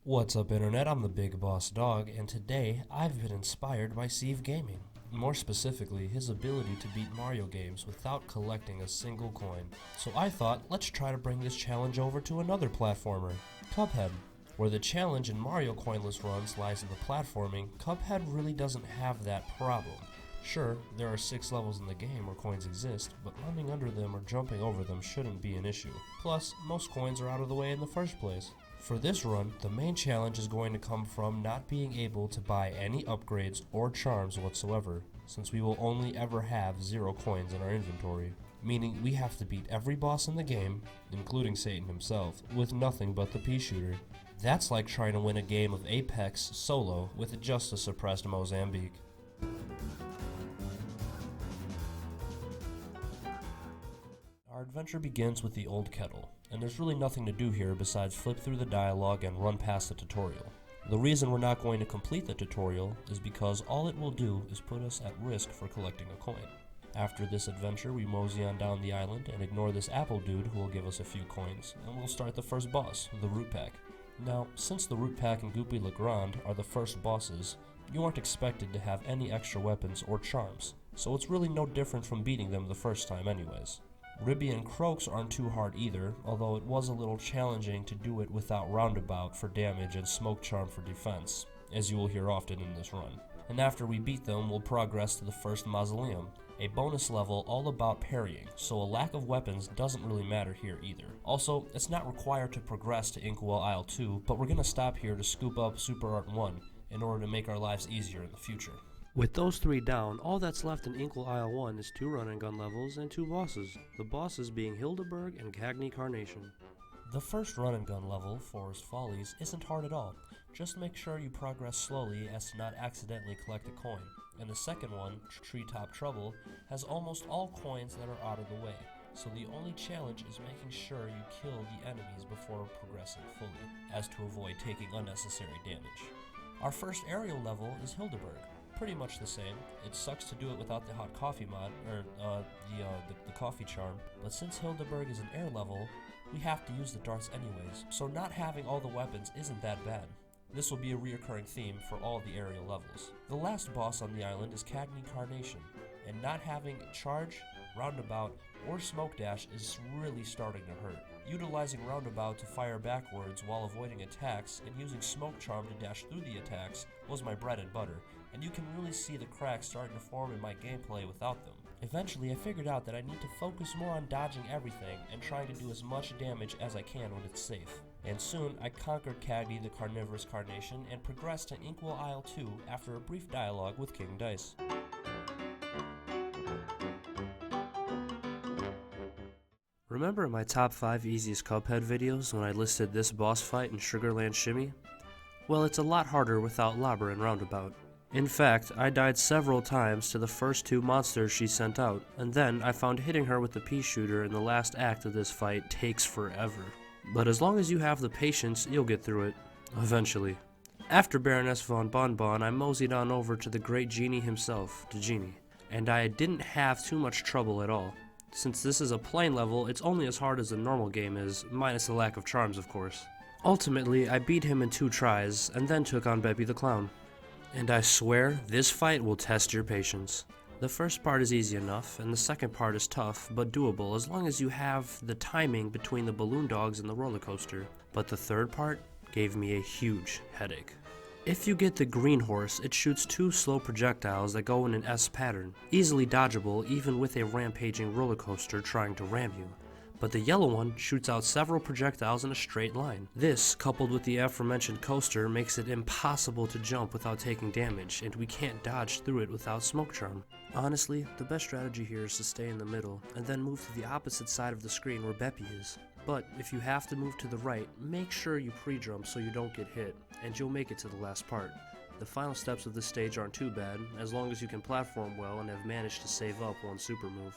What's up, Internet? I'm the Big Boss Dog, and today I've been inspired by CeaveGaming. More specifically, his ability to beat Mario games without collecting a single coin. So I thought, let's try to bring this challenge over to another platformer, Cuphead. Where the challenge in Mario Coinless runs lies in the platforming, Cuphead really doesn't have that problem. Sure, there are 6 levels in the game where coins exist, but running under them or jumping over them shouldn't be an issue. Plus, most coins are out of the way in the first place. For this run, the main challenge is going to come from not being able to buy any upgrades or charms whatsoever, since we will only ever have 0 coins in our inventory. Meaning we have to beat every boss in the game, including Satan himself, with nothing but the pea shooter. That's like trying to win a game of Apex solo with just a suppressed Mozambique. Our adventure begins with the old kettle, and there's really nothing to do here besides flip through the dialogue and run past the tutorial. The reason we're not going to complete the tutorial is because all it will do is put us at risk for collecting a coin. After this adventure, we mosey on down the island and ignore this apple dude who will give us a few coins, and we'll start the first boss, the Root Pack. Now, since the Root Pack and Goopy Legrand are the first bosses, you aren't expected to have any extra weapons or charms, so it's really no different from beating them the first time anyways. Ribby and Croaks aren't too hard either, although it was a little challenging to do it without Roundabout for damage and Smoke Charm for defense, as you will hear often in this run. And after we beat them, we'll progress to the first Mausoleum, a bonus level all about parrying, so a lack of weapons doesn't really matter here either. Also, it's not required to progress to Inkwell Isle 2, but we're gonna stop here to scoop up Super Art 1 in order to make our lives easier in the future. With those 3 down, all that's left in Inkwell Isle 1 is 2 run and gun levels and 2 bosses, the bosses being Hildeberg and Cagney Carnation. The first run and gun level, Forest Follies, isn't hard at all. Just make sure you progress slowly as to not accidentally collect a coin. And the second one, Treetop Trouble, has almost all coins that are out of the way, so the only challenge is making sure you kill the enemies before progressing fully, as to avoid taking unnecessary damage. Our first aerial level is Hildeberg. Pretty much the same. It sucks to do it without the hot coffee mod, or the coffee charm, but since Hildeberg is an air level, we have to use the darts anyways, so not having all the weapons isn't that bad. This will be a reoccurring theme for all the aerial levels. The last boss on the island is Cagney Carnation, and not having Charge, Roundabout, or Smoke Dash is really starting to hurt. Utilizing Roundabout to fire backwards while avoiding attacks and using Smoke Charm to dash through the attacks was my bread and butter, and you can really see the cracks starting to form in my gameplay without them. Eventually, I figured out that I need to focus more on dodging everything and trying to do as much damage as I can when it's safe. And soon, I conquered Cagney the Carnivorous Carnation and progressed to Inkwell Isle 2 after a brief dialogue with King Dice. Remember in my top 5 easiest Cuphead videos when I listed this boss fight in Sugarland Shimmy? Well, it's a lot harder without Lobber and Roundabout. In fact, I died several times to the first 2 monsters she sent out, and then I found hitting her with the pea shooter in the last act of this fight takes forever. But as long as you have the patience, you'll get through it. Eventually. After Baroness von Bonbon, I moseyed on over to the great genie himself, the genie, and I didn't have too much trouble at all. Since this is a plain level, it's only as hard as a normal game is, minus the lack of charms of course. Ultimately, I beat him in 2 tries, and then took on Beppy the Clown. And I swear, this fight will test your patience. The first part is easy enough, and the second part is tough, but doable as long as you have the timing between the balloon dogs and the roller coaster. But the third part gave me a huge headache. If you get the green horse, it shoots 2 slow projectiles that go in an S pattern, easily dodgeable even with a rampaging roller coaster trying to ram you. But the yellow one shoots out several projectiles in a straight line. This, coupled with the aforementioned coaster, makes it impossible to jump without taking damage, and we can't dodge through it without Smoke Charm. Honestly, the best strategy here is to stay in the middle, and then move to the opposite side of the screen where Beppy is. But if you have to move to the right, make sure you pre-jump so you don't get hit, and you'll make it to the last part. The final steps of this stage aren't too bad, as long as you can platform well and have managed to save up one super move.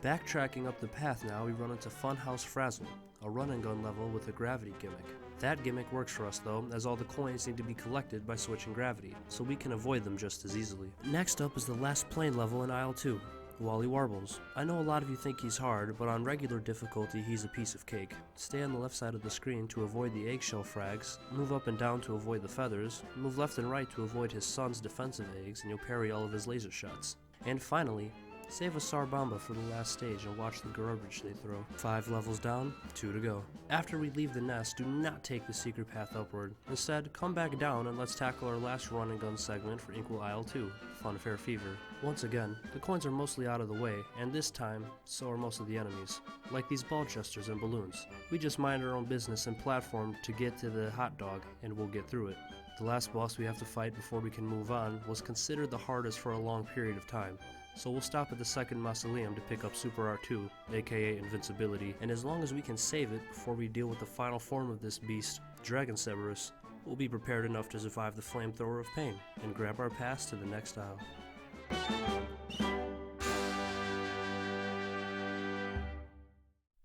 Backtracking up the path now, we run into Funhouse Frazzle, a run and gun level with a gravity gimmick. That gimmick works for us though, as all the coins need to be collected by switching gravity, so we can avoid them just as easily. Next up is the last plane level in Isle 2. Wally Warbles. I know a lot of you think he's hard, but on regular difficulty he's a piece of cake. Stay on the left side of the screen to avoid the eggshell frags, move up and down to avoid the feathers, move left and right to avoid his son's defensive eggs, and you'll parry all of his laser shots. And finally, save a Sarbamba for the last stage and watch the garbage they throw. 5 levels down, 2 to go. After we leave the nest, do not take the secret path upward. Instead, come back down and let's tackle our last run and gun segment for Inkwell Isle 2, Funfair Fever. Once again, the coins are mostly out of the way, and this time, so are most of the enemies. Like these ball jesters and balloons. We just mind our own business and platform to get to the hot dog, and we'll get through it. The last boss we have to fight before we can move on was considered the hardest for a long period of time. So we'll stop at the second mausoleum to pick up Super R2, aka Invincibility, and as long as we can save it before we deal with the final form of this beast, Dragon Cerberus, we'll be prepared enough to survive the flamethrower of pain, and grab our pass to the next isle.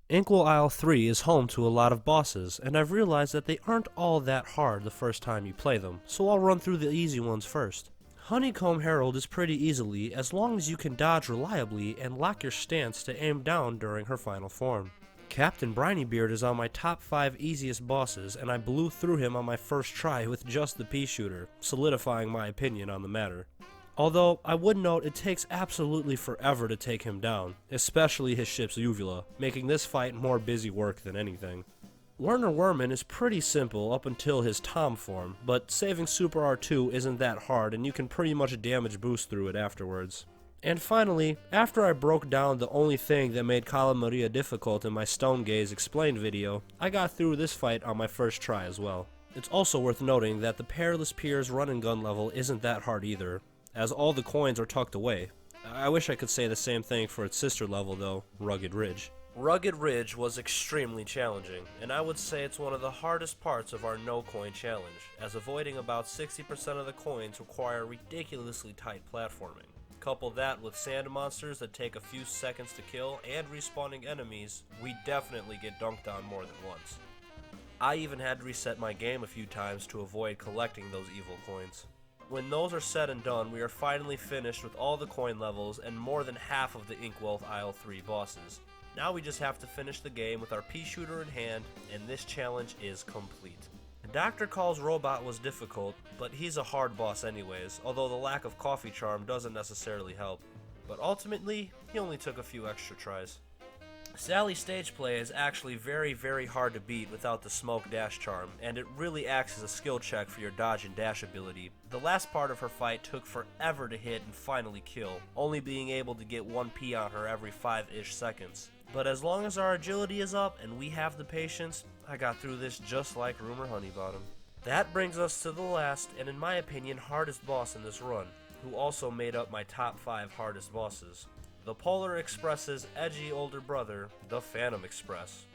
Inkwell Isle 3 is home to a lot of bosses, and I've realized that they aren't all that hard the first time you play them, so I'll run through the easy ones first. Honeycomb Herald is pretty easily as long as you can dodge reliably and lock your stance to aim down during her final form. Captain Brinybeard is on my top 5 easiest bosses, and I blew through him on my first try with just the pea shooter, solidifying my opinion on the matter. Although, I would note it takes absolutely forever to take him down, especially his ship's uvula, making this fight more busy work than anything. Werner Werman is pretty simple up until his Tom form, but saving Super R2 isn't that hard and you can pretty much damage boost through it afterwards. And finally, after I broke down the only thing that made Cala Maria difficult in my Stone Gaze Explained video, I got through this fight on my first try as well. It's also worth noting that the Perilous Piers run and gun level isn't that hard either, as all the coins are tucked away. I wish I could say the same thing for its sister level though, Rugged Ridge. Rugged Ridge was extremely challenging, and I would say it's one of the hardest parts of our no-coin challenge, as avoiding about 60% of the coins require ridiculously tight platforming. Couple that with sand monsters that take a few seconds to kill, and respawning enemies, we definitely get dunked on more than once. I even had to reset my game a few times to avoid collecting those evil coins. When those are said and done, we are finally finished with all the coin levels and more than half of the Inkwell Isle 3 bosses. Now we just have to finish the game with our pea shooter in hand, and this challenge is complete. Dr. Call's robot was difficult, but he's a hard boss anyways, although the lack of coffee charm doesn't necessarily help. But ultimately, he only took a few extra tries. Sally's stage play is actually very hard to beat without the smoke dash charm, and it really acts as a skill check for your dodge and dash ability. The last part of her fight took forever to hit and finally kill, only being able to get 1 P on her every 5-ish seconds. But as long as our agility is up and we have the patience, I got through this just like Rumor Honeybottom. That brings us to the last, and in my opinion, hardest boss in this run, who also made up my top 5 hardest bosses. The Polar Express's edgy older brother, the Phantom Express.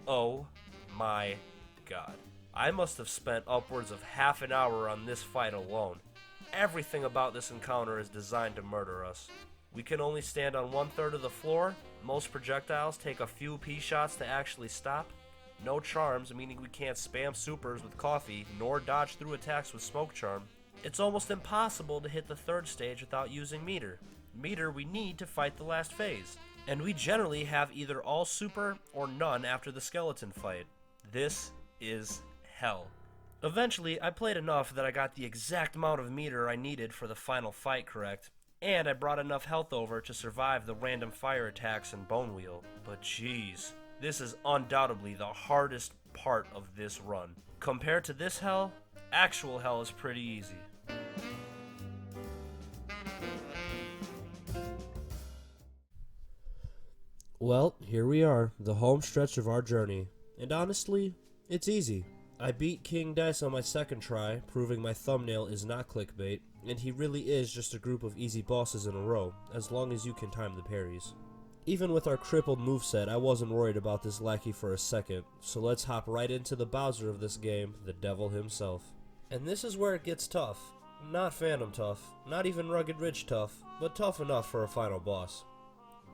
Oh my god. I must have spent upwards of half an hour on this fight alone. Everything about this encounter is designed to murder us. We can only stand on 1/3 of the floor, most projectiles take a few pea shots to actually stop, no charms, meaning we can't spam supers with coffee, nor dodge through attacks with smoke charm. It's almost impossible to hit the 3rd stage without using meter. Meter we need to fight the last phase, and we generally have either all super or none after the skeleton fight. This is hell. Eventually, I played enough that I got the exact amount of meter I needed for the final fight correct, and I brought enough health over to survive the random fire attacks and Bone Wheel. But jeez, this is undoubtedly the hardest part of this run. Compared to this hell, actual hell is pretty easy. Well, here we are, the home stretch of our journey. And honestly, it's easy. I beat King Dice on my 2nd try, proving my thumbnail is not clickbait, and he really is just a group of easy bosses in a row, as long as you can time the parries. Even with our crippled moveset, I wasn't worried about this lackey for a second, so let's hop right into the Bowser of this game, the devil himself. And this is where it gets tough. Not Phantom tough, not even Rugged Ridge tough, but tough enough for a final boss.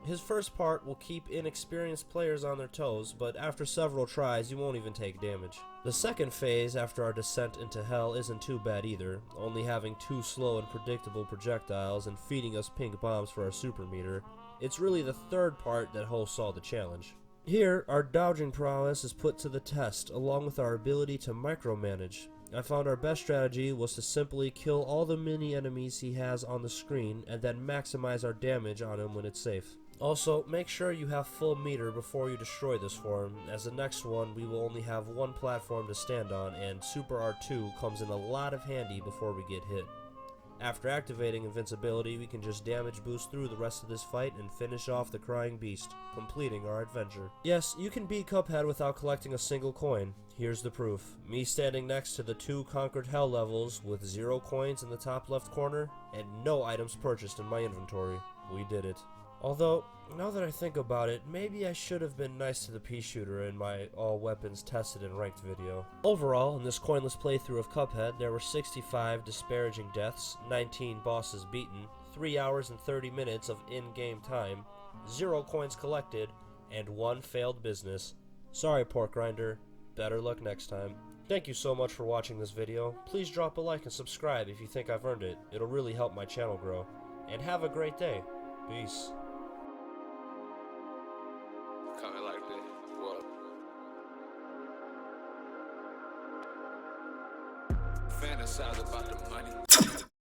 His first part will keep inexperienced players on their toes, but after several tries you won't even take damage. The second phase after our descent into hell isn't too bad either, only having 2 slow and predictable projectiles and feeding us pink bombs for our super meter. It's really the third part that hosts all the challenge. Here, our dodging prowess is put to the test, along with our ability to micromanage. I found our best strategy was to simply kill all the mini enemies he has on the screen and then maximize our damage on him when it's safe. Also, make sure you have full meter before you destroy this form, as the next one we will only have 1 platform to stand on, and Super R2 comes in a lot of handy before we get hit. After activating invincibility, we can just damage boost through the rest of this fight and finish off the crying beast, completing our adventure. Yes, you can beat Cuphead without collecting a single coin. Here's the proof. Me standing next to the 2 conquered hell levels with 0 coins in the top left corner and no items purchased in my inventory. We did it. Although, now that I think about it, maybe I should have been nice to the pea shooter in my all weapons tested and ranked video. Overall, in this coinless playthrough of Cuphead, there were 65 disparaging deaths, 19 bosses beaten, 3 hours and 30 minutes of in-game time, 0 coins collected, and 1 failed business. Sorry, Pork Grinder. Better luck next time. Thank you so much for watching this video. Please drop a like and subscribe if you think I've earned it. It'll really help my channel grow. And have a great day. Peace. Coming like this. What? Fantasize about the money.